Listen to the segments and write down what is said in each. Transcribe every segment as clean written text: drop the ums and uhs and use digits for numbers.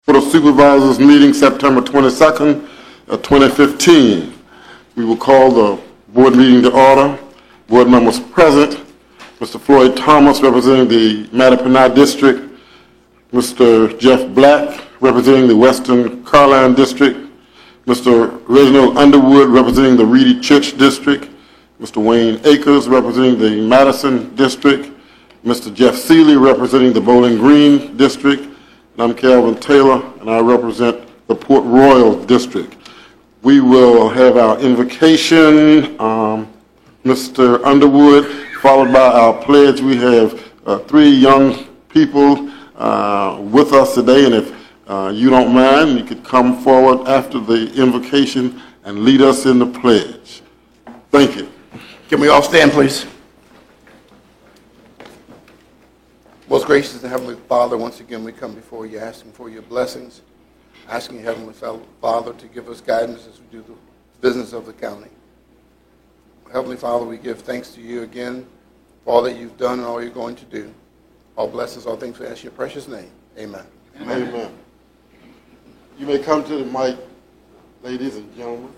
Board of Supervisors meeting September 22nd, 2015. We will call the board meeting to order. Board members present: Mr. Floyd Thomas, representing the Mattaponi District; Mr. Jeff Black, representing the Western Caroline District; Mr. Reginald Underwood, representing the Reedy Church District; Mr. Wayne Akers, representing the Madison District; Mr. Jeff Seeley, representing the Bowling Green District; and I'm Calvin Taylor, and I represent the Port Royal District. We will have our invocation, Mr. Underwood, followed by our pledge. We have 3 young people with us today, and if you don't mind, you could come forward after the invocation and lead us in the pledge. Thank you. Can we all stand, please? Most gracious and Heavenly Father, once again we come before you asking for your blessings, asking Heavenly Father to give us guidance as we do the business of the county. Heavenly Father, we give thanks to you again for all that you've done and all you're going to do. All blessings, all things we ask in your precious name. Amen. Amen. Amen. You may come to the mic, ladies and gentlemen.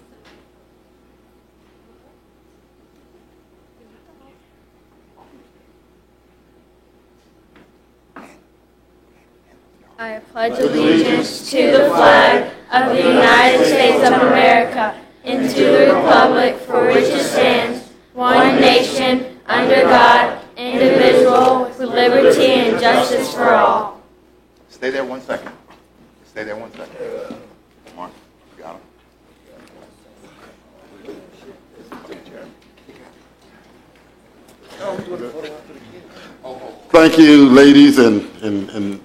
I pledge allegiance to the flag of the United States of America and to the republic for which it stands, one nation, under God, indivisible, with liberty and justice for all. Stay there 1 second. Stay there 1 second. Come on. You got him. Thank you, ladies and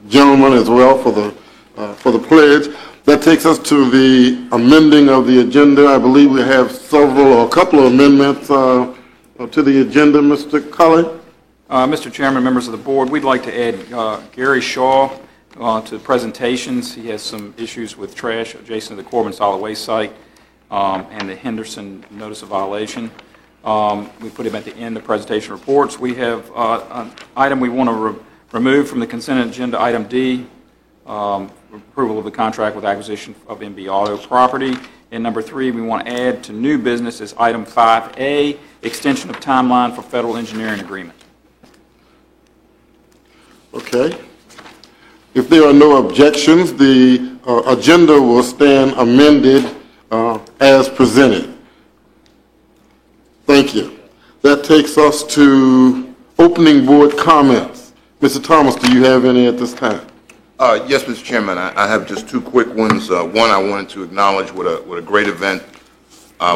gentlemen, as well for the pledge. That takes us to the amending of the agenda. I believe we have several or a couple of amendments to the agenda. Mr. Cully? Mr. Chairman, members of the board, we'd like to add Gary Shaw to presentations. He has some issues with trash adjacent to the Corbin Solid Waste site and the Henderson notice of violation. We put him at the end of presentation reports. We have an item we want to remove from the consent agenda, item D, approval of the contract with acquisition of MB Auto property. And number 3, we want to add to new business is item 5A, extension of timeline for federal engineering agreement. Okay. If there are no objections, the agenda will stand amended as presented. Thank you. That takes us to opening board comments. Mr. Thomas, do you have any at this time? Yes, Mr. Chairman. I have just 2 quick ones. One, I wanted to acknowledge what a great event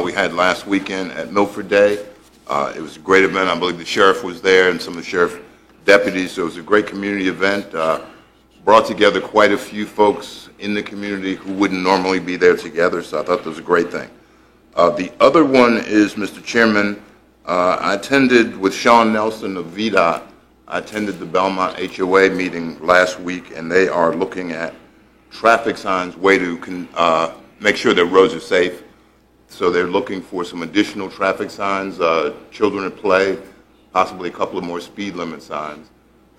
we had last weekend at Milford Day. It was a great event. I believe the sheriff was there and some of the sheriff deputies. So it was a great community event. Brought together quite a few folks in the community who wouldn't normally be there together. So I thought that was a great thing. The other one is, Mr. Chairman, I attended with Sean Nelson of VDOT. I attended the Belmont HOA meeting last week, and they are looking at traffic signs, way to make sure that roads are safe. So they're looking for some additional traffic signs, children at play, possibly a couple of more speed limit signs.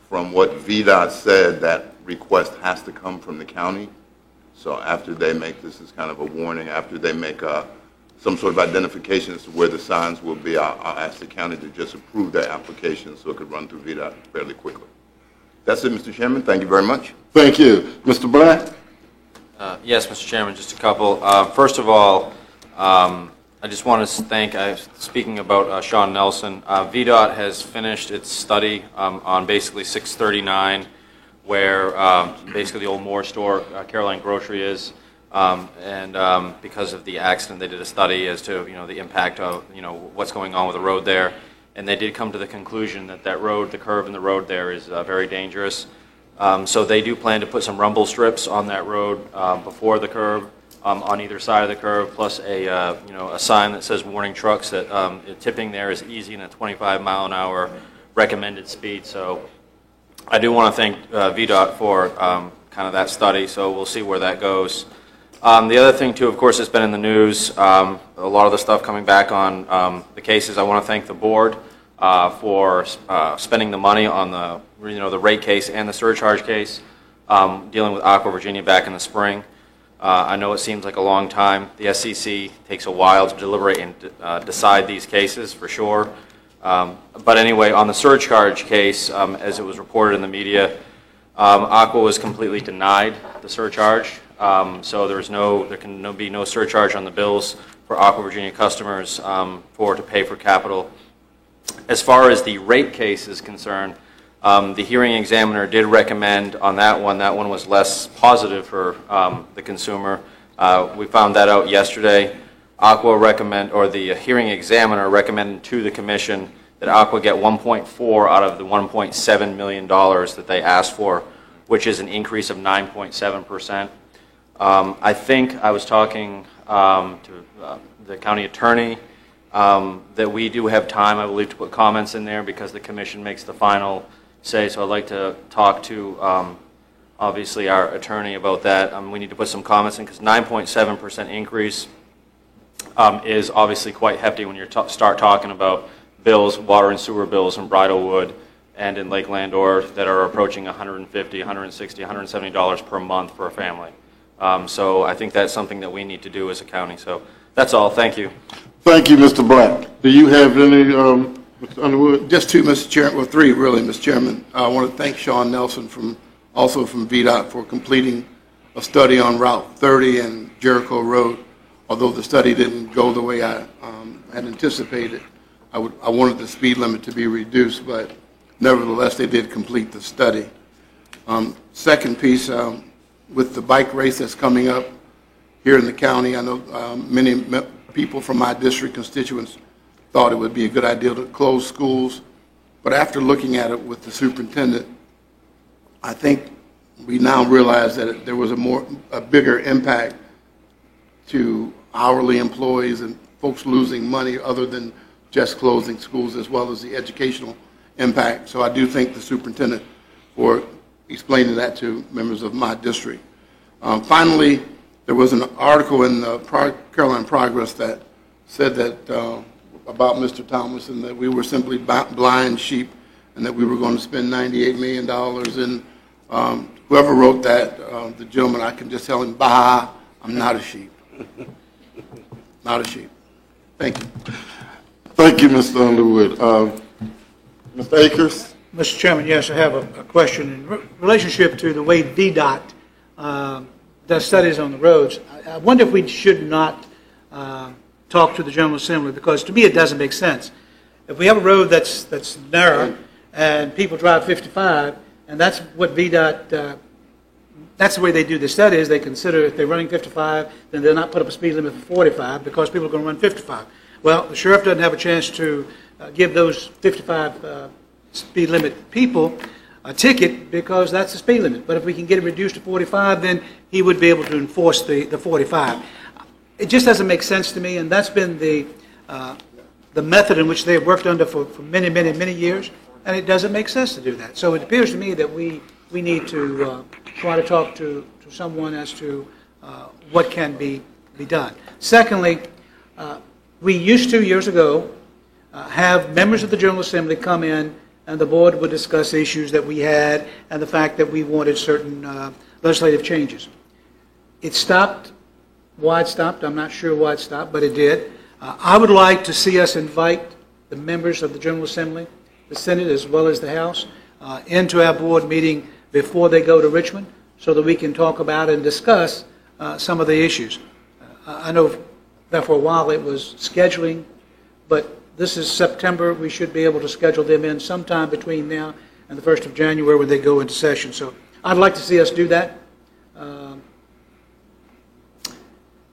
From what VDOT said, that request has to come from the county. So after they make this as kind of a warning, after they make some sort of identification as to where the signs will be, I'll ask the county to just approve that application so it could run through VDOT fairly quickly. That's it, Mr. Chairman. Thank you very much. Thank you. Mr. Black? Yes, Mr. Chairman, just a couple. First of all, I just want to thank, speaking about Sean Nelson, VDOT has finished its study on basically 639, where basically the old Moore store, Caroline Grocery is. Because of the accident, they did a study as to the impact of what's going on with the road there, and they did come to the conclusion that that road, the curve in the road there, is very dangerous. So they do plan to put some rumble strips on that road before the curve, on either side of the curve, plus a sign that says warning trucks that tipping there is easy and a 25-mile-an-hour recommended speed. So I do want to thank VDOT for kind of that study. So we'll see where that goes. The other thing, too, of course, has been in the news. A lot of the stuff coming back on the cases. I want to thank the board for spending the money on the rate case and the surcharge case. dealing with Aqua Virginia back in the spring. I know it seems like a long time. The SEC takes a while to deliberate and decide these cases, for sure. But anyway, on the surcharge case, as it was reported in the media, Aqua was completely denied the surcharge. So there can be no surcharge on the bills for Aqua Virginia customers to pay for capital. As far as the rate case is concerned, the hearing examiner did recommend on that one. That one was less positive for the consumer. We found that out yesterday. The hearing examiner recommended to the commission that Aqua get 1.4 out of the $1.7 million that they asked for, which is an increase of 9.7%. I think I was talking to the county attorney that we do have time, I believe, to put comments in there because the commission makes the final say. So I'd like to talk to, obviously, our attorney about that. We need to put some comments in because 9.7% increase is obviously quite hefty when you start talking about bills, water and sewer bills in Bridlewood and in Lake Landor that are approaching $150, $160, $170 per month for a family. So I think that's something that we need to do as a county. So that's all. Thank you. Thank you, Mr. Black. Do you have any, Mr. Underwood? Just two, Mr. Chairman, well, three, really, Mr. Chairman. I want to thank Sean Nelson also from VDOT for completing a study on Route 30 and Jericho Road. Although the study didn't go the way I had anticipated, I wanted the speed limit to be reduced, but nevertheless, they did complete the study. Second piece, with the bike race that's coming up here in the county, I know many people from my district constituents thought it would be a good idea to close schools, but after looking at it with the superintendent, I think we now realize that there was a bigger impact to hourly employees and folks losing money other than just closing schools, as well as the educational impact. So I do thank the superintendent for explaining that to members of my district. Finally, there was an article in the Carolina Progress that said that about Mr. Thomas, and that we were simply blind sheep and that we were going to spend $98 million. And whoever wrote that, the gentleman, I can just tell him, bah, I'm not a sheep. Not a sheep. Thank you. Thank you, Mr. Underwood. Mr. Akers? Mr. Chairman, yes, I have a question in relationship to the way VDOT does studies on the roads. I wonder if we should not talk to the General Assembly, because to me it doesn't make sense. If we have a road that's narrow and people drive 55, and that's what VDOT, that's the way they do the studies. They consider if they're running 55, then they'll not put up a speed limit for 45 because people are going to run 55. Well, the sheriff doesn't have a chance to give those 55 speed limit people a ticket because that's the speed limit. But if we can get it reduced to 45, then he would be able to enforce the 45. It just doesn't make sense to me, and that's been the method in which they have worked under for many, many, many years, and it doesn't make sense to do that. So it appears to me that we need to try to talk to someone as to what can be done. Secondly, we used to, years ago, have members of the General Assembly come in and the board would discuss issues that we had and the fact that we wanted certain legislative changes. It stopped. Why it stopped, I'm not sure why it stopped, but it did. I would like to see us invite the members of the General Assembly, the Senate as well as the House, into our board meeting before they go to Richmond so that we can talk about and discuss some of the issues. I know that for a while it was scheduling, but this is September. We should be able to schedule them in sometime between now and the 1st of January when they go into session. So I'd like to see us do that.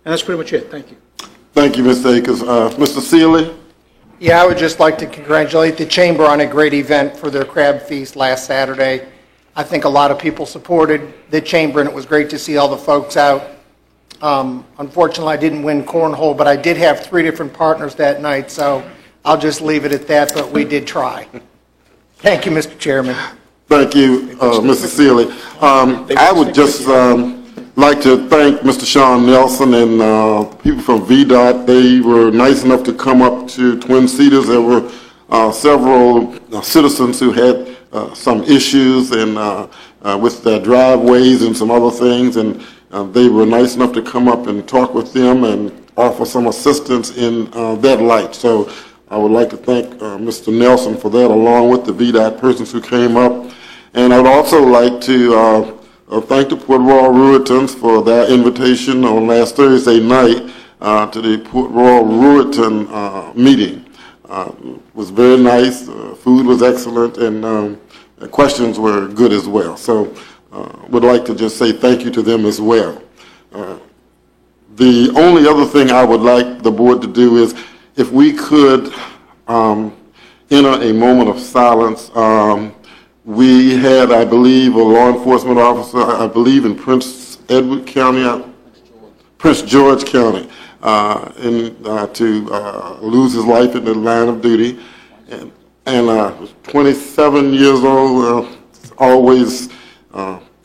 And that's pretty much it. Thank you. Thank you, Mr. Akers. Mr. Seeley? Yeah, I would just like to congratulate the Chamber on a great event for their crab feast last Saturday. I think a lot of people supported the Chamber, and it was great to see all the folks out. Unfortunately, I didn't win cornhole, but I did have 3 different partners that night, so I'll just leave it at that, but we did try. Thank you, Mr. Chairman. Thank you, Mr. Seeley. I would just like to thank Mr. Sean Nelson and people from VDOT. They were nice enough to come up to Twin Cedars. There were several citizens who had some issues, and with their driveways and some other things, and they were nice enough to come up and talk with them and offer some assistance in that light. So I would like to thank Mr. Nelson for that, along with the VDOT persons who came up. And I would also like to thank the Port Royal Ruritans for their invitation on last Thursday night to the Port Royal Ruritan meeting. It was very nice, food was excellent, and the questions were good as well. So would like to just say thank you to them as well. The only other thing I would like the board to do is if we could enter a moment of silence. We had, I believe, a law enforcement officer, I believe in Prince Edward County, Prince George County, to lose his life in the line of duty. And was 27 years old. It's always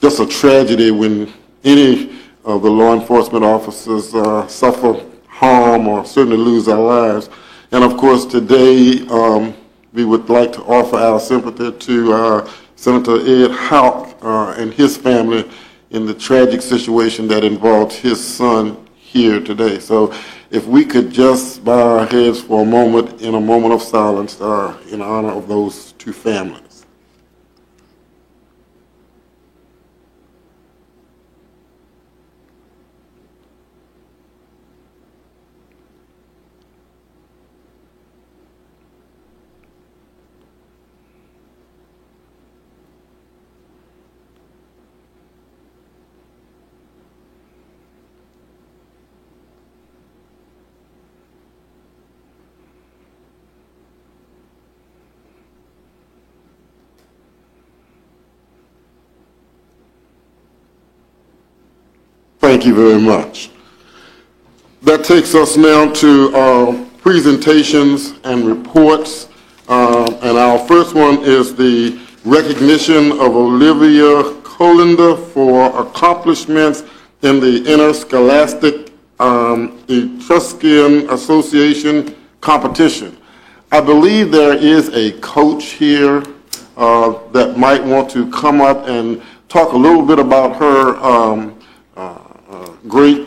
just a tragedy when any of the law enforcement officers suffer harm or certainly lose their lives. And of course, today, we would like to offer our sympathy to Senator Ed Houck and his family in the tragic situation that involved his son here today. So if we could just bow our heads for a moment in a moment of silence in honor of those two families. Thank you very much. That takes us now to presentations and reports. And our first one is the recognition of Olivia Colander for accomplishments in the Interscholastic Etruscan Association competition. I believe there is a coach here that might want to come up and talk a little bit about her great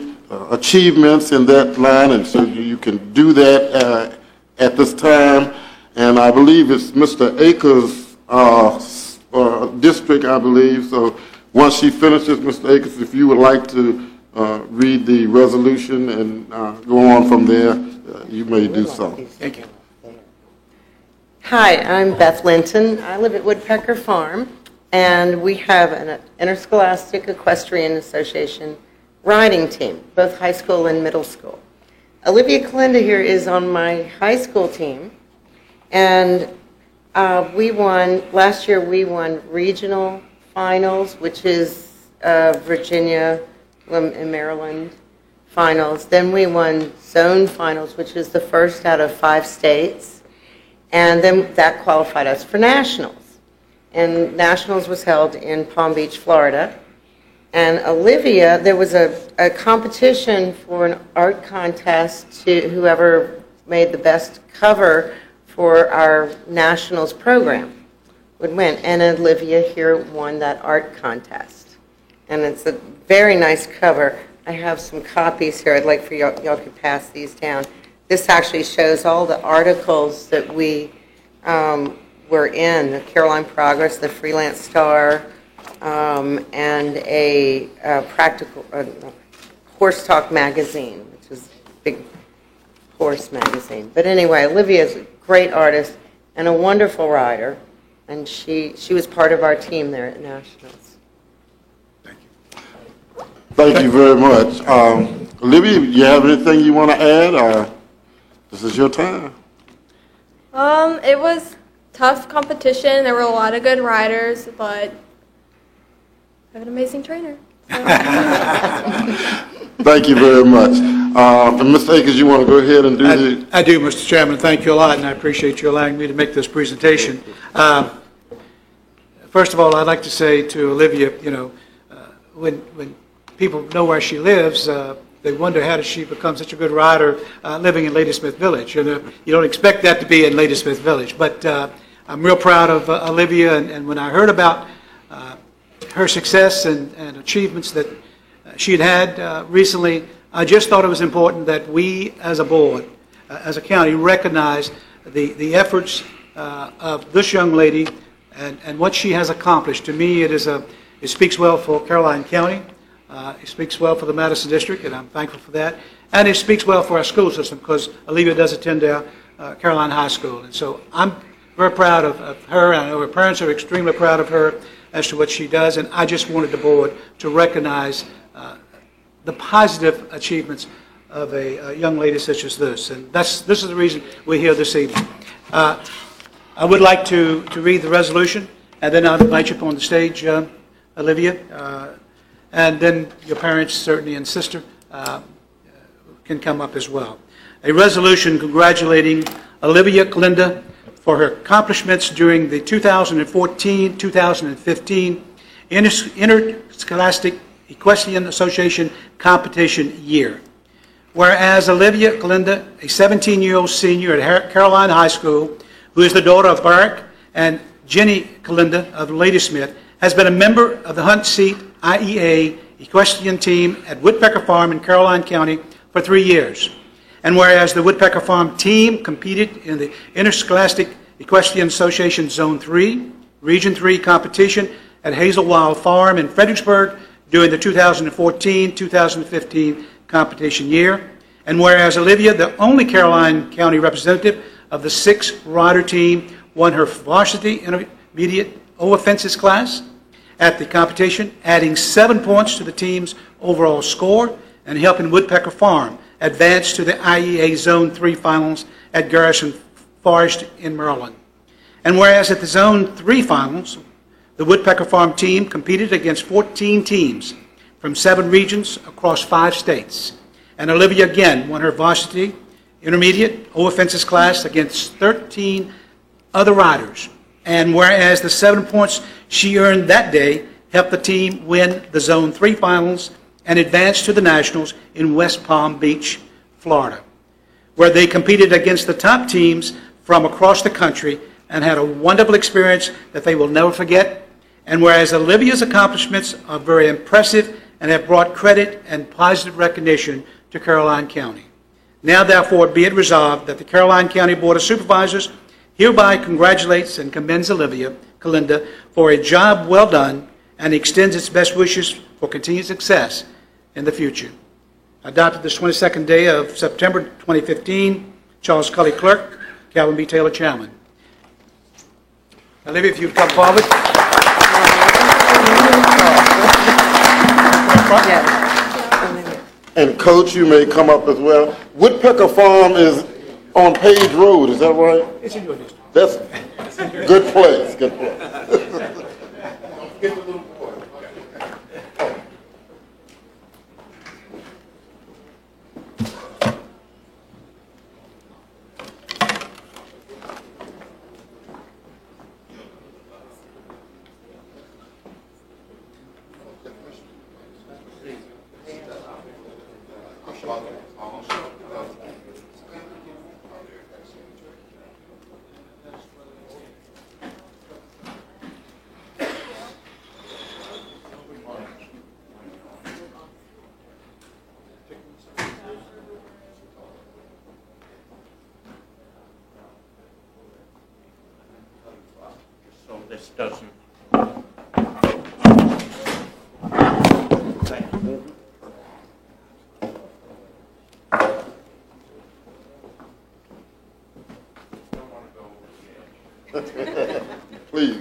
achievements in that line, and so you can do that at this time. And I believe it's Mr. Akers' district, I believe. So once she finishes, Mr. Akers, if you would like to read the resolution and go on from there, you may do so. Thank you. Hi, I'm Beth Linton. I live at Woodpecker Farm, and we have an Interscholastic Equestrian Association riding team, both high school and middle school. Olivia Colander here is on my high school team, and last year we won regional finals, which is Virginia and Maryland finals. Then we won zone finals, which is the first out of 5 states, and then that qualified us for nationals. And nationals was held in Palm Beach, Florida. And Olivia, there was a competition for an art contest to whoever made the best cover for our nationals program would win. And Olivia here won that art contest. And it's a very nice cover. I have some copies here. I'd like for y'all to pass these down. This actually shows all the articles that we were in, the Caroline Progress, the Freelance Star, and a practical Horse Talk magazine, which is a big horse magazine. But anyway, Olivia is a great artist and a wonderful rider, and she was part of our team there at Nationals. Thank you very much. Olivia, you have anything you want to add? This is your time. It was tough competition. There were a lot of good riders, but I have an amazing trainer. Thank you very much. And Mr. Akers, you want to go ahead and do the... I do, Mr. Chairman. Thank you a lot, and I appreciate you allowing me to make this presentation. First of all, I'd like to say to Olivia, when people know where she lives, they wonder how does she become such a good rider living in Ladysmith Village. You don't expect that to be in Ladysmith Village, but I'm real proud of Olivia, and when I heard about her success and achievements that she'd had recently, I just thought it was important that we, as a board, as a county, recognize the efforts of this young lady and what she has accomplished. To me, it speaks well for Caroline County. It speaks well for the Madison District, and I'm thankful for that. And it speaks well for our school system, because Olivia does attend our Caroline High School. And so I'm very proud of her, and I know her parents are extremely proud of her as to what she does, and I just wanted the board to recognize the positive achievements of a young lady such as this. And this is the reason we're here this evening. I would like to read the resolution, and then I'll invite you up on the stage, Olivia, and then your parents, certainly, and sister can come up as well. A resolution congratulating Olivia Kalinda for her accomplishments during the 2014-2015 Interscholastic Equestrian Association competition year. Whereas Olivia Kalinda, a 17-year-old senior at Caroline High School, who is the daughter of Barack and Jenny Kalinda of Ladysmith, has been a member of the Hunt Seat IEA equestrian team at Woodpecker Farm in Caroline County for 3 years. And whereas the Woodpecker Farm team competed in the Interscholastic Equestrian Association Zone 3, Region 3 competition at Hazelwild Farm in Fredericksburg during the 2014-2015 competition year. And whereas Olivia, the only Caroline County representative of the 6-rider team, won her varsity intermediate over fences class at the competition, adding 7 points to the team's overall score and helping Woodpecker Farm advance to the IEA Zone 3 finals at Garrison Forest in Maryland. And whereas at the Zone 3 finals, the Woodpecker Farm team competed against 14 teams from 7 regions across 5 states. And Olivia again won her varsity intermediate over fences class against 13 other riders. And whereas the 7 points she earned that day helped the team win the Zone 3 finals and advance to the Nationals in West Palm Beach, Florida, where they competed against the top teams from across the country and had a wonderful experience that they will never forget. And whereas Olivia's accomplishments are very impressive and have brought credit and positive recognition to Caroline County. Now, therefore, be it resolved that the Caroline County Board of Supervisors hereby congratulates and commends Olivia Kalinda for a job well done and extends its best wishes for continued success in the future. Adopted this 22nd day of September 2015, Charles Cully, Clerk, Calvin B. Taylor, Chairman. Olivia, if you'd come forward. And Coach, you may come up as well. Woodpecker Farm is on Page Road, is that right? It's in your district. That's good place, good place. So this doesn't. Please.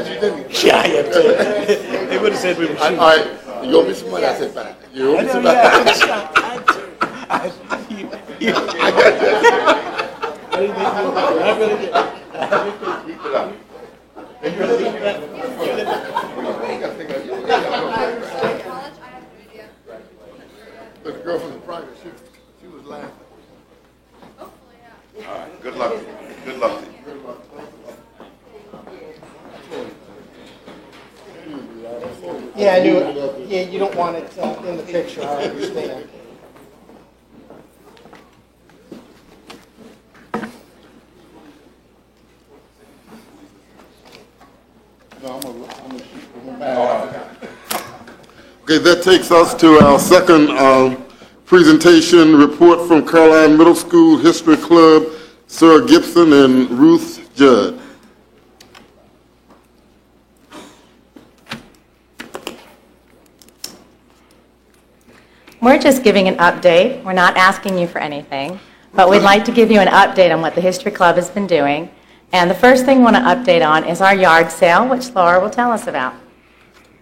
surprised you didn't. Yeah, I am too. They would have said we were All shooting. right, you owe me some money. I said, fine. You owe me some money. But the girl from the private, she was laughing. All right, good luck to you. Good luck to you. Yeah, I knew it. Yeah, you don't want it in the picture, I understand. Okay, that takes us to our second presentation report from Caroline Middle School History Club, Sarah Gibson and Ruth Judd. We're just giving an update. We're not asking you for anything, but we'd like to give you an update on what the History Club has been doing. And the first thing we want to update on is our yard sale, which Laura will tell us about.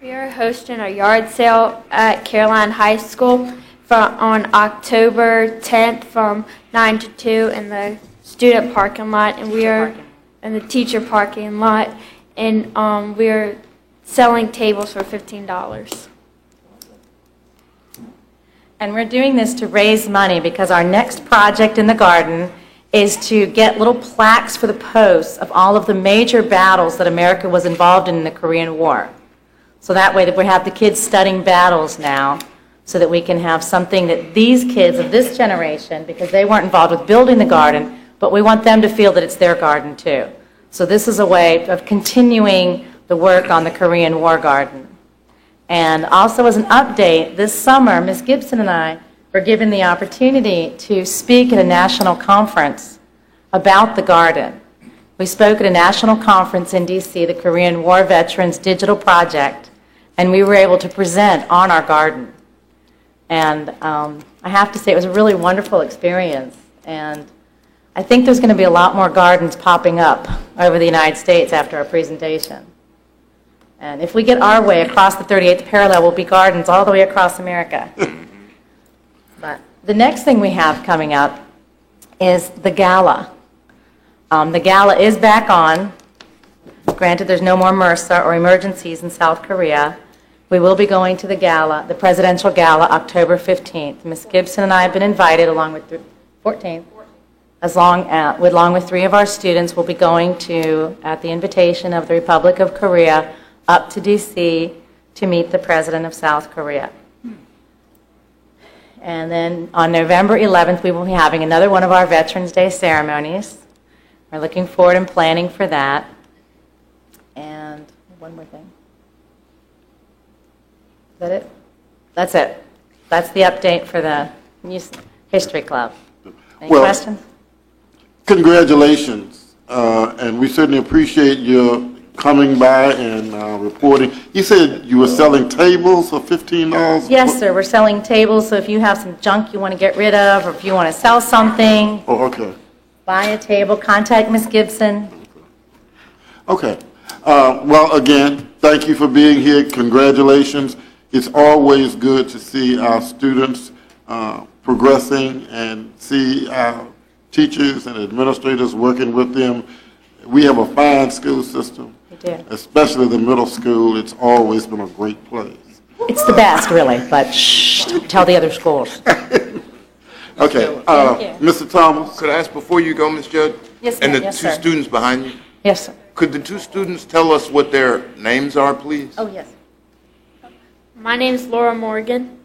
We are hosting a yard sale at Caroline High School on October 10th from 9 to 2 in the student parking lot, and we are in the teacher parking lot, and we are selling tables for $15. And we're doing this to raise money because our next project in the garden is to get little plaques for the posts of all of the major battles that America was involved in the Korean War. So that way that we have the kids studying battles now, so that we can have something that these kids of this generation, because they weren't involved with building the garden, but we want them to feel that it's their garden too. So this is a way of continuing the work on the Korean War garden. And also as an update, this summer, Ms. Gibson and I were given the opportunity to speak at a national conference about the garden. We spoke at a national conference in D.C., the Korean War Veterans Digital Project, and we were able to present on our garden. And I have to say it was a really wonderful experience. And I think there's going to be a lot more gardens popping up over the United States after our presentation. And if we get our way across the 38th parallel, we'll be gardens all the way across America. But the next thing we have coming up is the gala. The gala is back on. Granted, there's no more MRSA or emergencies in South Korea. We will be going to the gala, the presidential gala, October 15th. Ms. Gibson and I have been invited, along with 14th, along with 3 of our students, will be going to, at the invitation of the Republic of Korea, up to D.C. to meet the President of South Korea. And then on November 11th, we will be having another one of our Veterans Day ceremonies. We're looking forward and planning for that. And one more thing. Is that it? That's it. That's the update for the History Club. Any questions? Congratulations, and we certainly appreciate your coming by and reporting. You said you were selling tables for $15? Yes, sir. We're selling tables, so if you have some junk you want to get rid of, or if you want to sell something, Oh, okay. buy a table, contact Ms. Gibson. Okay. Well, again, thank you for being here. Congratulations. It's always good to see our students progressing and see our teachers and administrators working with them. We have a fine school system, We do. especially the middle school. It's always been a great place. It's the best, really, but shh, tell the other schools. Okay. Thank you. Mr. Thomas? Could I ask before you go, Ms. Judd? Yes, And ma'am. the Yes, 2 sir. students behind you, Yes, sir. could the 2 students tell us what their names are, please? Oh, yes. My name is Laura Morgan.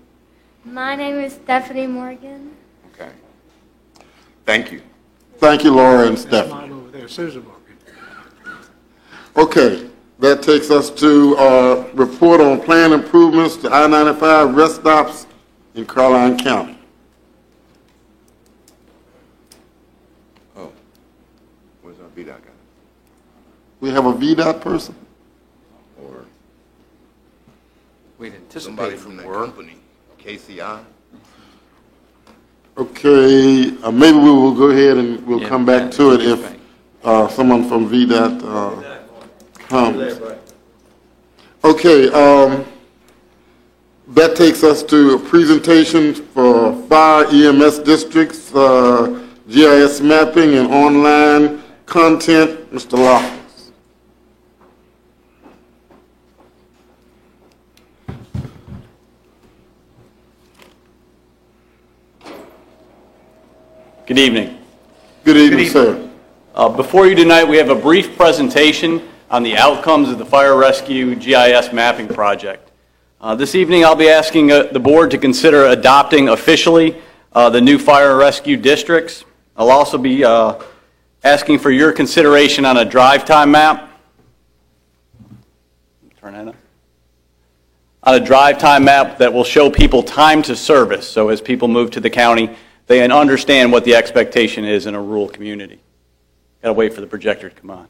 My name is Stephanie Morgan. Okay. Thank you. Thank you, Laura and Stephanie. Mine over there, Susan Morgan. Okay, that takes us to our report on plan improvements to I-95 rest stops in Caroline County. Oh, where's our VDOT guy? We have a VDOT person? Or We'd somebody anticipated from that more. company, KCI? Okay, maybe we will go ahead and we'll Yeah, come back yeah, to it yeah, if someone from VDOT comes. Okay, that takes us to a presentation for fire EMS districts, GIS mapping and online content. Mr. Locke. Good evening. Good evening, sir. Before you tonight, we have a brief presentation on the outcomes of the Fire Rescue GIS mapping project. This evening, I'll be asking the board to consider adopting officially the new fire rescue districts. I'll also be asking for your consideration on a drive time map. Turn that on. On a drive time map that will show people time to service. So as people move to the county, they understand what the expectation is in a rural community. Got to wait for the projector to come on.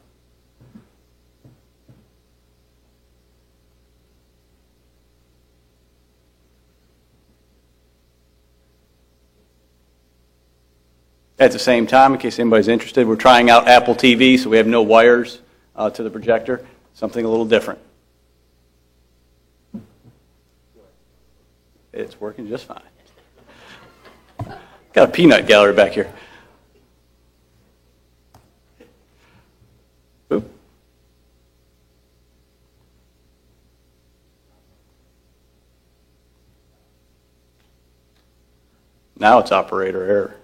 At the same time, in case anybody's interested, we're trying out Apple TV, so we have no wires to the projector, something a little different. It's working just fine. Got a peanut gallery back here. Oop. Now it's operator error.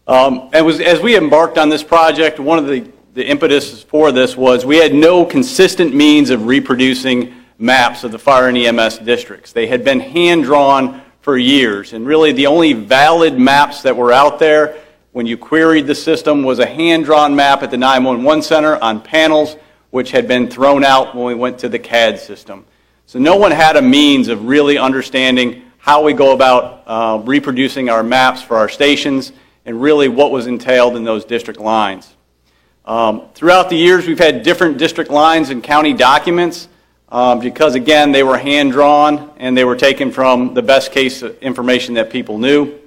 As we embarked on this project, one of the impetus for this was we had no consistent means of reproducing maps of the fire and EMS districts. They had been hand-drawn for years, and really the only valid maps that were out there when you queried the system was a hand-drawn map at the 911 center on panels, which had been thrown out when we went to the CAD system. So no one had a means of really understanding how we go about reproducing our maps for our stations and really what was entailed in those district lines. Throughout the years, we've had different district lines and county documents because, again, they were hand-drawn and they were taken from the best case information that people knew.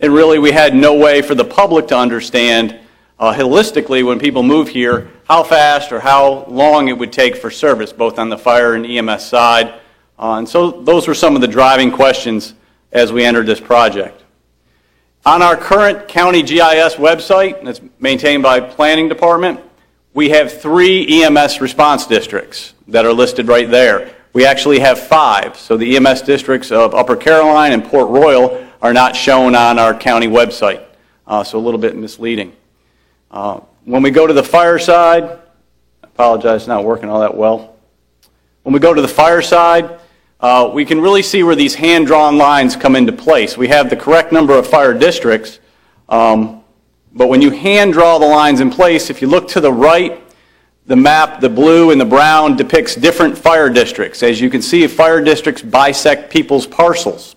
And really, we had no way for the public to understand holistically when people move here how fast or how long it would take for service, both on the fire and EMS side. And so those were some of the driving questions as we entered this project. On our current county GIS website that's maintained by Planning Department, we have 3 EMS response districts that are listed right there. We actually have 5, so the EMS districts of Upper Caroline and Port Royal are not shown on our county website, so a little bit misleading. When we go to the fire side, I apologize, it's not working all that well. When we go to the fire side, we can really see where these hand-drawn lines come into place. We have the correct number of fire districts, but when you hand-draw the lines in place, if you look to the right, the map, the blue and the brown, depicts different fire districts. As you can see, fire districts bisect people's parcels.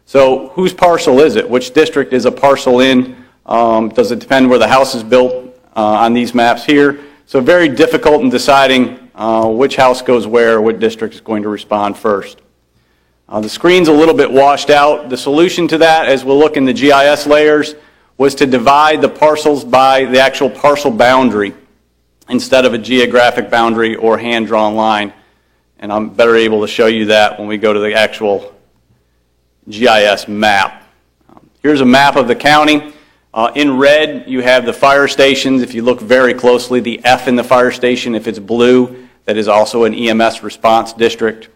So whose parcel is it? Which district is a parcel in? Does it depend where the house is built on these maps here? So very difficult in deciding which house goes where, what district is going to respond first. The screen's a little bit washed out. The solution to that, as we'll look in the GIS layers, was to divide the parcels by the actual parcel boundary instead of a geographic boundary or hand-drawn line. And I'm better able to show you that when we go to the actual GIS map. Here's a map of the county. In red, you have the fire stations. If you look very closely, the F in the fire station, if it's blue, that is also an EMS response district.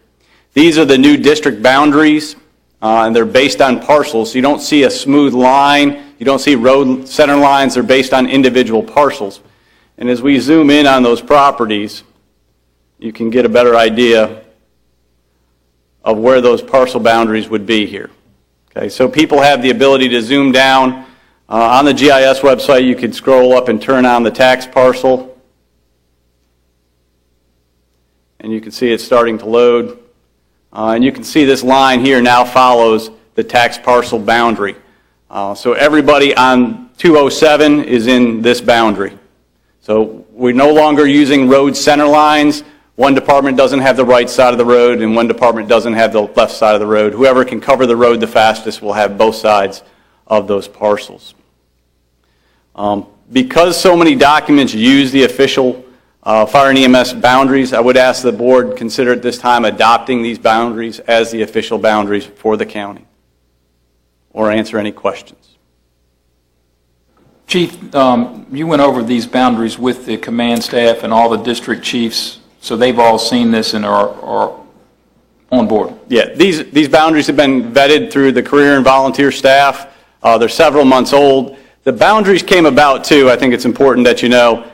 These are the new district boundaries, and they're based on parcels. So you don't see a smooth line. You don't see road center lines. They're based on individual parcels. And as we zoom in on those properties, you can get a better idea of where those parcel boundaries would be here. Okay, so people have the ability to zoom down. On the GIS website, you could scroll up and turn on the tax parcel. And you can see it's starting to load. And you can see this line here now follows the tax parcel boundary. So everybody on 207 is in this boundary. So we're no longer using road center lines. One department doesn't have the right side of the road, and one department doesn't have the left side of the road. Whoever can cover the road the fastest will have both sides of those parcels. Because so many documents use the official Fire and EMS boundaries, I would ask the board consider at this time adopting these boundaries as the official boundaries for the county, or answer any questions. Chief, you went over these boundaries with the command staff and all the district chiefs, so they've all seen this and are on board. Yeah, these boundaries have been vetted through the career and volunteer staff. They're several months old. The boundaries came about, too, I think it's important that you know,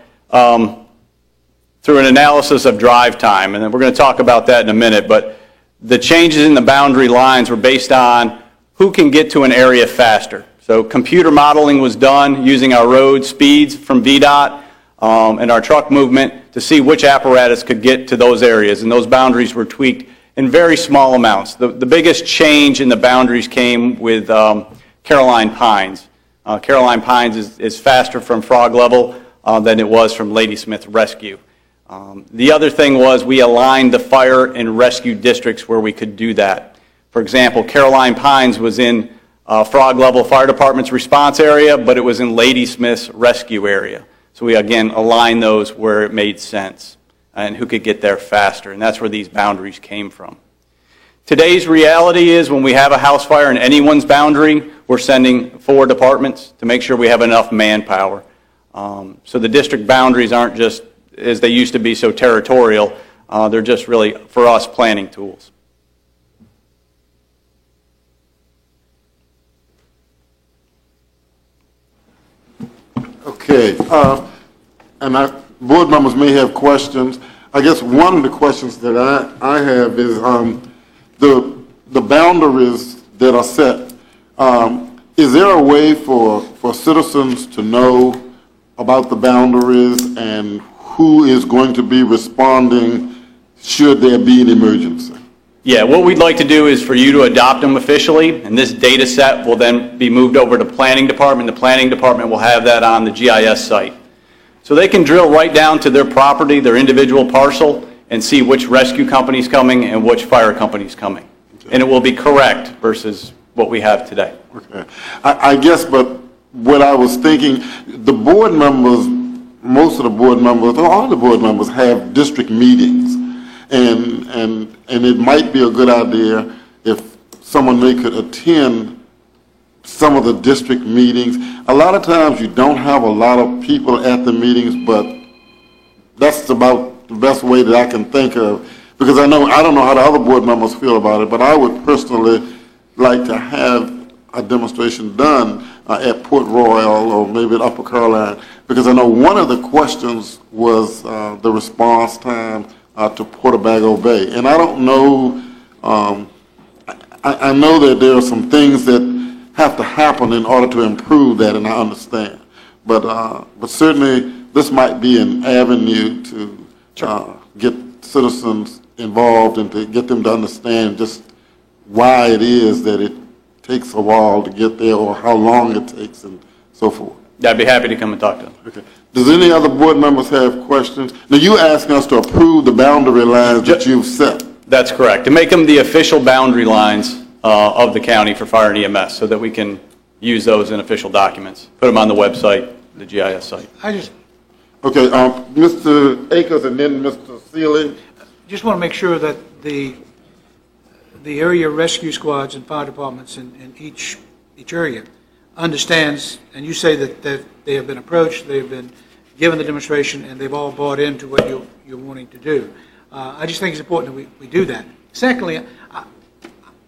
through an analysis of drive time, and then we're going to talk about that in a minute, but the changes in the boundary lines were based on who can get to an area faster. So computer modeling was done using our road speeds from VDOT and our truck movement to see which apparatus could get to those areas, and those boundaries were tweaked in very small amounts. The biggest change in the boundaries came with Caroline Pines. Caroline Pines is faster from Frog Level than it was from Ladysmith Rescue. The other thing was we aligned the fire and rescue districts where we could do that. For example, Caroline Pines was in Frog Level Fire Department's response area, but it was in Ladysmith's rescue area. So we, again, aligned those where it made sense and who could get there faster, and that's where these boundaries came from. Today's reality is when we have a house fire in anyone's boundary, we're sending 4 departments to make sure we have enough manpower. So the district boundaries aren't just as they used to be so territorial, they're just really, for us, planning tools. Okay, and board members may have questions. I guess one of the questions that I have is the boundaries that are set. Is there a way for citizens to know about the boundaries and who is going to be responding should there be an emergency? Yeah, what we'd like to do is for you to adopt them officially, and this data set will then be moved over to Planning Department. The Planning Department will have that on the GIS site. So they can drill right down to their property, their individual parcel, and see which rescue company's coming and which fire company's coming. Okay. And it will be correct versus what we have today. Okay. I guess, but what I was thinking, the board members, most of the board members, or all the board members have district meetings. And it might be a good idea if someone may could attend some of the district meetings. A lot of times you don't have a lot of people at the meetings, but that's about the best way that I can think of. Because I don't know how the other board members feel about it, but I would personally like to have a demonstration done at Port Royal or maybe at Upper Caroline, because I know one of the questions was the response time to Portabago Bay. And I don't know, I know that there are some things that have to happen in order to improve that, and I understand. But certainly this might be an avenue to get citizens involved and to get them to understand just why it is that it takes a while to get there or how long it takes and so forth. I'd be happy to come and talk to them. Okay. Does any other board members have questions? Now, you asking us to approve the boundary lines that you've set. That's correct. To make them the official boundary lines of the county for fire and EMS so that we can use those in official documents. Put them on the website, the GIS site. Okay, Mr. Akers and then Mr. Seeley. Just want to make sure that the area rescue squads and fire departments in each area understands, and you say that they have been approached, they've been given the demonstration, and they've all bought into what you're wanting to do. I just think it's important that we do that. Secondly,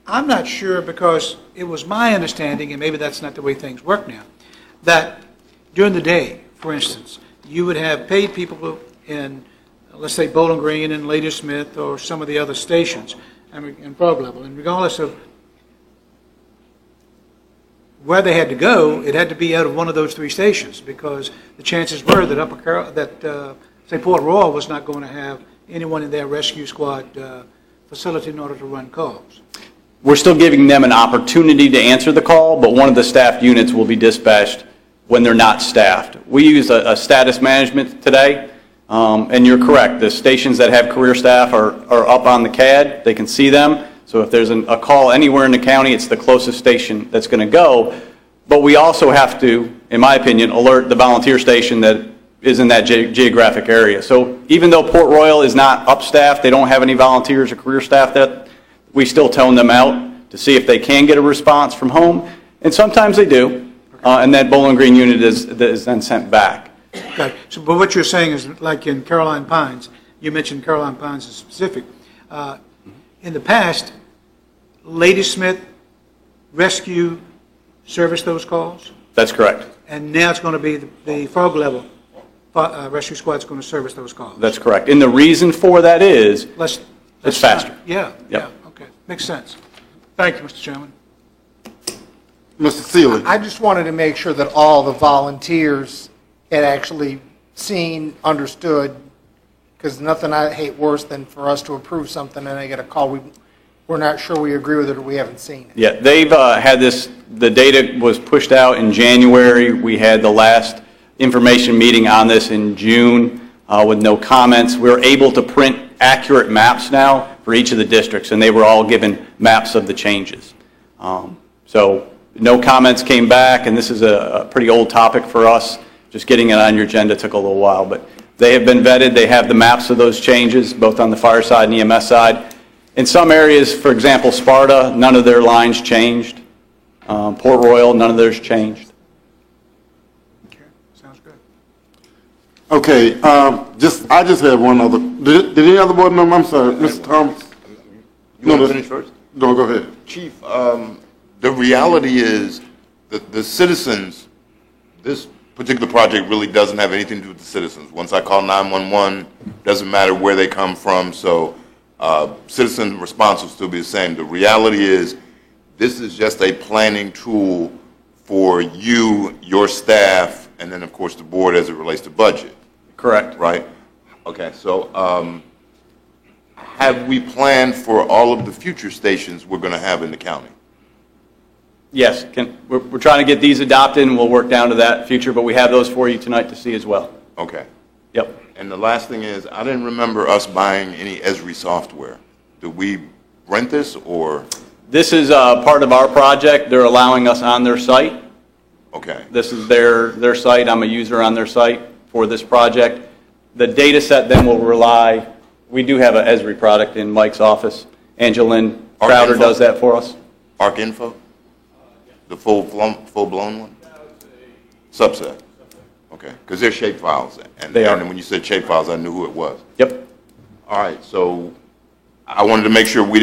I'm not sure, because it was my understanding, and maybe that's not the way things work now, that during the day, for instance, you would have paid people in, let's say, Bowling Green and Ladysmith or some of the other stations in Frog Level, and regardless of where they had to go, it had to be out of one of those 3 stations, because the chances were that say Port Royal was not going to have anyone in their rescue squad facility in order to run calls. We're still giving them an opportunity to answer the call, but one of the staffed units will be dispatched when they're not staffed. We use a status management today, and you're correct. The stations that have career staff are up on the CAD. They can see them. So if there's a call anywhere in the county, it's the closest station that's going to go. But we also have to, in my opinion, alert the volunteer station that is in that geographic area. So even though Port Royal is not upstaffed, they don't have any volunteers or career staff, that we still tone them out to see if they can get a response from home, and sometimes they do, and that Bowling Green unit is then sent back. Okay, so, but what you're saying is, like in Caroline Pines, you mentioned Caroline Pines in specific. In the past, Ladysmith Rescue serviced those calls, That's correct. and now it's going to be the Frog Level Rescue Squad's going to service those calls. That's correct. And the reason for that is Less it's faster. time. Yeah, Yep. yeah, okay, makes sense. Thank you, Mr. Chairman. Mr. Seeley. I just wanted to make sure that all the volunteers had actually seen, understood, because nothing I hate worse than for us to approve something and I get a call, we're not sure we agree with it or we haven't seen it. Yeah, they've had this, the data was pushed out in January. We had the last information meeting on this in June with no comments. We're able to print accurate maps now for each of the districts, and they were all given maps of the changes. So no comments came back, and this is a pretty old topic for us. Just getting it on your agenda took a little while, but they have been vetted. They have the maps of those changes, both on the fire side and EMS side. In some areas, for example, Sparta, none of their lines changed. Port Royal, none of theirs changed. Okay, sounds good. Okay, I just have one other, did any other board member, I'm sorry, Mr. Thomas? You want to finish first? No, go ahead. Chief, the reality is that the citizens, this particular project really doesn't have anything to do with the citizens. Once I call 911, doesn't matter where they come from, so citizen response will still be the same. The reality is this is just a planning tool for you, your staff, and then of course the board as it relates to budget. Correct. Right? Okay, so have we planned for all of the future stations we're going to have in the county? Yes, we're trying to get these adopted, and we'll work down to that future, but we have those for you tonight to see as well. Okay. Yep. And the last thing is, I didn't remember us buying any Esri software. Did we rent this, or? This is part of our project. They're allowing us on their site. Okay. This is their site. I'm a user on their site for this project. The data set then will rely, we do have an Esri product in Mike's office. Angelin Crowder ArcInfo? does that for us. ArcInfo? The full-blown one? Subset? Okay, because they're shape files. And, They are. And when you said shape files, I knew who it was. Yep. All right, so I wanted to make sure we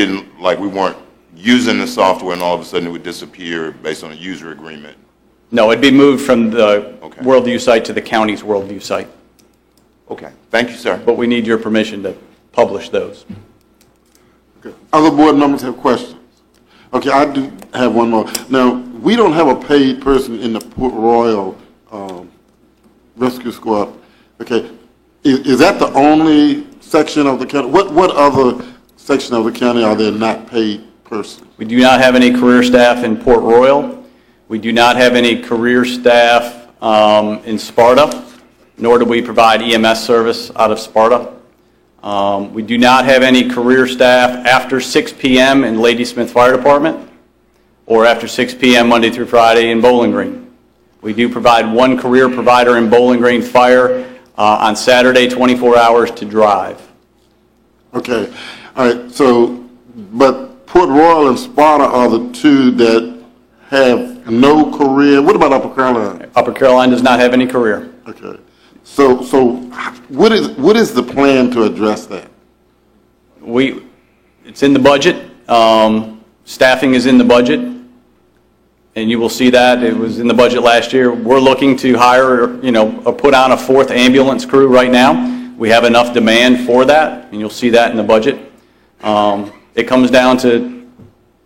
weren't using the software and all of a sudden it would disappear based on a user agreement. No, it'd be moved from the Okay. WorldView site to the county's WorldView site. Okay, thank you, sir. But we need your permission to publish those. Okay. Other board members have questions? Okay, I do have one more. Now, we don't have a paid person in the Port Royal Rescue Squad. Okay, is that the only section of the county? What other section of the county are there not paid persons? We do not have any career staff in Port Royal. We do not have any career staff in Sparta, nor do we provide EMS service out of Sparta. We do not have any career staff after 6 p.m. in Ladysmith Fire Department or after 6 p.m. Monday through Friday in Bowling Green. We do provide one career provider in Bowling Green Fire on Saturday, 24 hours to drive. Okay, all right, so, but Port Royal and Sparta are the two that have no career. What about Upper Carolina? Upper Carolina does not have any career. Okay, so what is the plan to address that? It's in the budget. Staffing is in the budget, and you will see that. It was in the budget last year. We're looking to hire, or put on a 4th ambulance crew right now. We have enough demand for that, and you'll see that in the budget. It comes down to,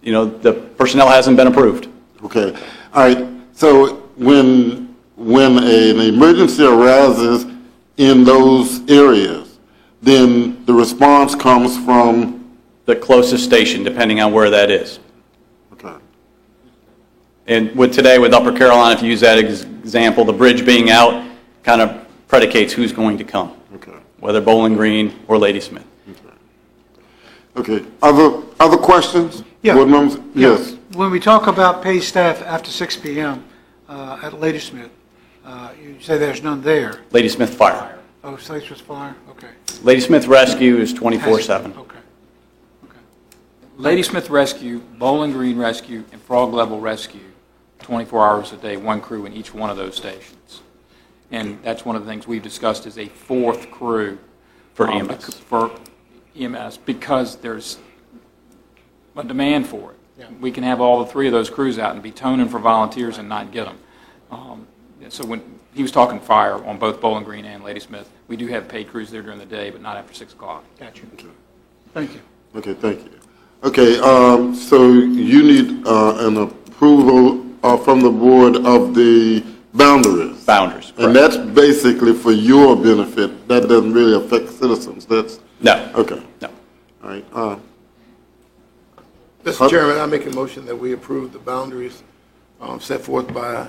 the personnel hasn't been approved. Okay, all right, so when an emergency arises in those areas, then the response comes from? The closest station, depending on where that is. Okay. And with Upper Carolina, if you use that example, the bridge being out kind of predicates who's going to come. Okay. Whether Bowling Green or Ladysmith. Okay, other questions? Yeah. Board members? Yes. When we talk about paid staff after 6 p.m. At Ladysmith, You say there's none there. Ladysmith Fire. Oh, Ladysmith Fire, okay. Ladysmith Rescue is 24/7. Okay. Ladysmith Rescue, Bowling Green Rescue, and Frog Level Rescue, 24 hours a day, one crew in each one of those stations. And that's one of the things we've discussed is a fourth crew For EMS. For EMS, because there's a demand for it. Yeah. We can have all the three of those crews out and be toning for volunteers and not get them. So when he was talking fire on both Bowling Green and Ladysmith, we do have paid crews there during the day, but not after 6 o'clock. Gotcha. Thank you. Okay, thank you. Okay, so you need an approval from the board of the boundaries. Boundaries, And correct. that's basically for your benefit. That doesn't really affect citizens. That's, No. okay. No. All right. Mr. Chairman, I make a motion that we approve the boundaries set forth by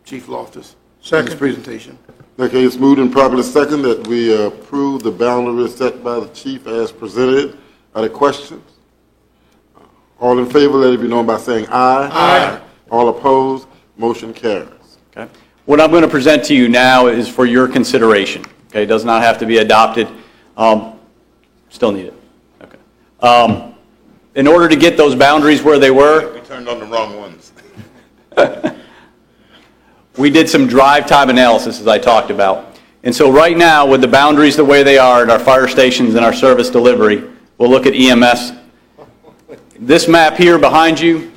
Chief Loftus in his Second. presentation. Okay, it's moved and properly second that we approve the boundaries set by the chief as presented. Are there questions? All in favor, let it be known by saying aye. Aye. All opposed, motion carries. Okay. What I'm going to present to you now is for your consideration. Okay, it does not have to be adopted. Still need it. Okay. In order to get those boundaries where they were, We turned on the wrong ones. we did some drive time analysis, as I talked about. And so right now, with the boundaries the way they are at our fire stations and our service delivery, we'll look at EMS. This map here behind you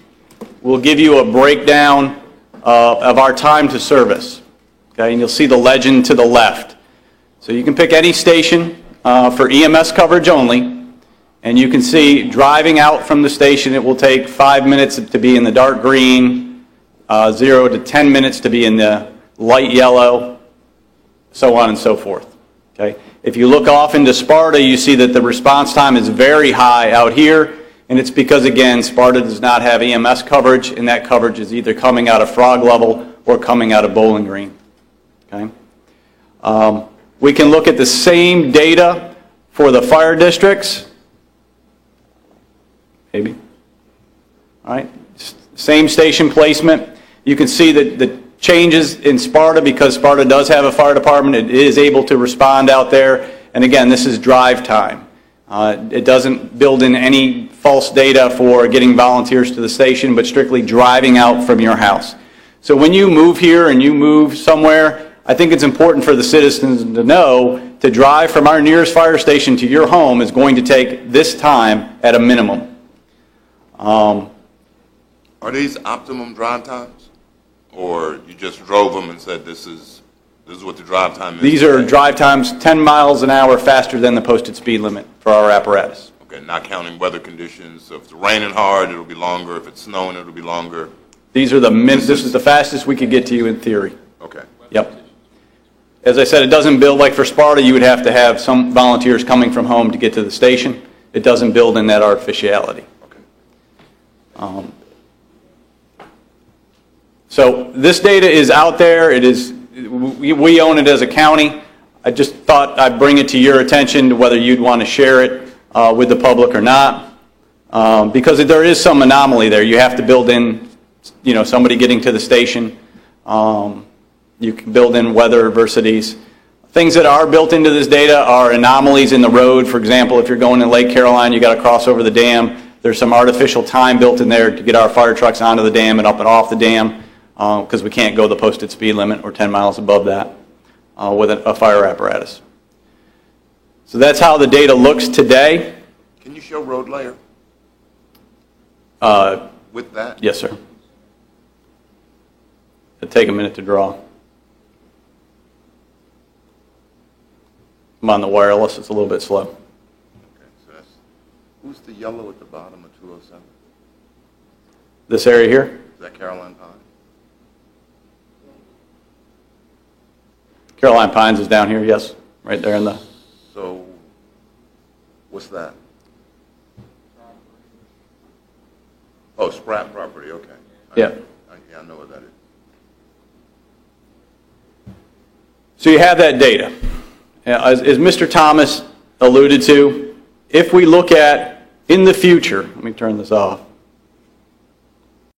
will give you a breakdown of our time to service. Okay, and you'll see the legend to the left. So you can pick any station for EMS coverage only, and you can see driving out from the station, it will take 5 minutes to be in the dark green, 0 to 10 minutes to be in the light yellow, so on and so forth. Okay? If you look off into Sparta, you see that the response time is very high out here, and it's because, again, Sparta does not have EMS coverage, and that coverage is either coming out of Frog Level or coming out of Bowling Green. Okay? We can look at the same data for the fire districts. Maybe. All right? Same station placement. You can see that the changes in Sparta, because Sparta does have a fire department, it is able to respond out there. And again, this is drive time. It doesn't build in any false data for getting volunteers to the station, but strictly driving out from your house. So when you move here and you move somewhere, I think it's important for the citizens to know to drive from our nearest fire station to your home is going to take this time at a minimum. Are these optimum drive times? Or you just drove them and said this is what the drive time is? These are drive times 10 miles an hour faster than the posted speed limit for our apparatus. Okay, not counting weather conditions. So if it's raining hard, it'll be longer. If it's snowing, it'll be longer. These are this is the fastest we could get to you in theory. Okay. Yep. As I said, it doesn't build like for Sparta, you would have to have some volunteers coming from home to get to the station. It doesn't build in that artificiality. Okay. So this data is out there. It is, we own it as a county. I just thought I'd bring it to your attention to whether you'd want to share it with the public or not, because there is some anomaly there. You have to build in, somebody getting to the station. You can build in weather adversities. Things that are built into this data are anomalies in the road. For example, if you're going to Lake Caroline, you got to cross over the dam. There's some artificial time built in there to get our fire trucks onto the dam and up and off the dam, because we can't go the posted speed limit or 10 miles above that with a fire apparatus. So that's how the data looks today. Can you show road layer with that? Yes, sir. It'll take a minute to draw. I'm on the wireless. It's a little bit slow. Okay, so who's the yellow at the bottom of 207? This area here? Is that Caroline Pine? Caroline Pines is down here, yes. Right there in the... So, what's that? Oh, Spratt property, okay. Yeah. I know what that is. So you have that data. As Mr. Thomas alluded to, if we look at, in the future, let me turn this off.